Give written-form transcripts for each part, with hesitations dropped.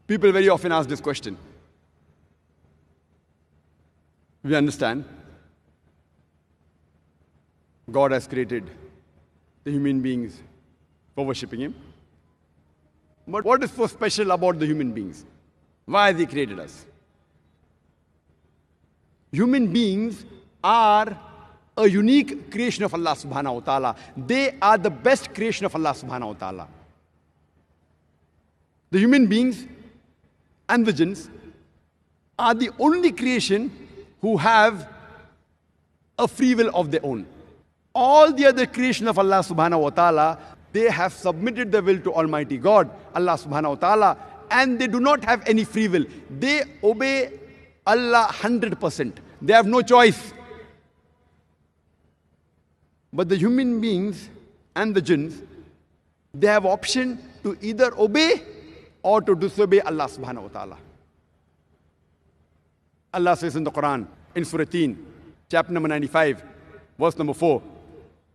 People very often ask this question. We understand God has created the human beings for worshipping Him. But what is so special about the human beings? Why has He created us? Human beings are a unique creation of Allah subhanahu wa ta'ala. They are the best creation of Allah subhanahu wa ta'ala. The human beings and the jinns are the only creation who have a free will of their own. All the other creation of Allah subhanahu wa ta'ala, they have submitted their will to Almighty God, Allah subhanahu wa ta'ala, and they do not have any free will. They obey Allah 100%. They have no choice. But the human beings and the jinns, they have option to either obey or to disobey Allah subhanahu wa ta'ala. Allah says in the Quran, in Surah Teen, chapter number 95, verse number 4,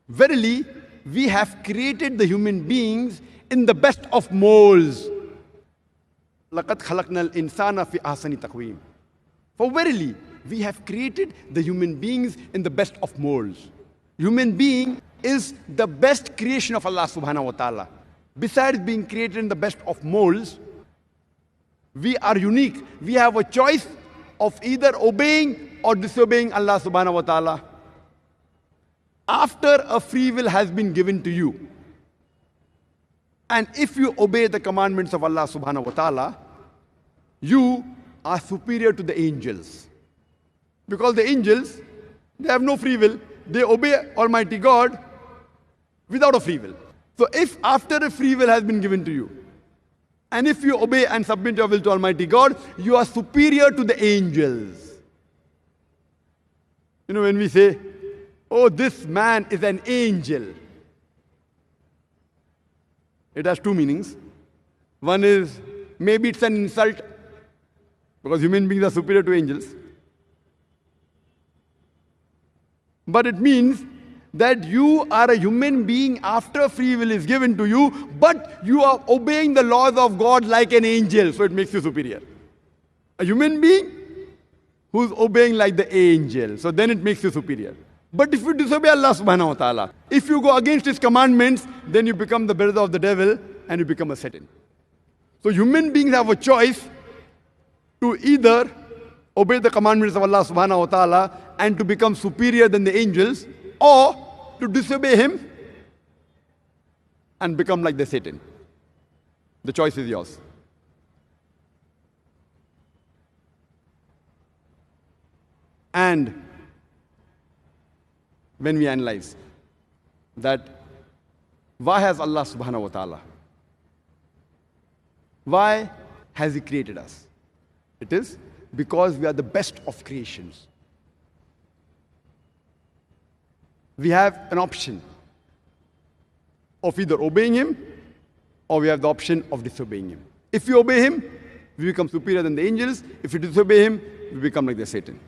verily, we have created the human beings in the best of molds. لَقَدْ خَلَقْنَا الْإِنسَانَ فِي أَحْسَنِ تَقْوِيمٍ. For verily, we have created the human beings in the best of molds. Human being is the best creation of Allah subhanahu wa ta'ala. Besides being created in the best of molds, we are unique. We have a choice of either obeying or disobeying Allah subhanahu wa ta'ala. After a free will has been given to you, and if you obey the commandments of Allah subhanahu wa ta'ala, you are superior to the angels. Because the angels, they have no free will. They obey Almighty God without a free will. So if after a free will has been given to you, and if you obey and submit your will to Almighty God, you are superior to the angels. You know, when we say, oh, this man is an angel, it has two meanings. One is, maybe it's an insult, because human beings are superior to angels. But it means that you are a human being after free will is given to you, but you are obeying the laws of God like an angel, so it makes you superior. A human being who's obeying like the angel, so then it makes you superior. But if you disobey Allah subhanahu wa ta'ala, if you go against His commandments, then you become the brother of the devil and you become a Satan. So human beings have a choice to either obey the commandments of Allah subhanahu wa ta'ala and to become superior than the angels, or to disobey Him and become like the Satan. The choice is yours. And when we analyze that, why has Allah subhanahu wa ta'ala, why has He created us? It is because we are the best of creations. We have an option of either obeying Him, or we have the option of disobeying Him. If we obey Him, we become superior than the angels. If we disobey Him, we become like the Satan.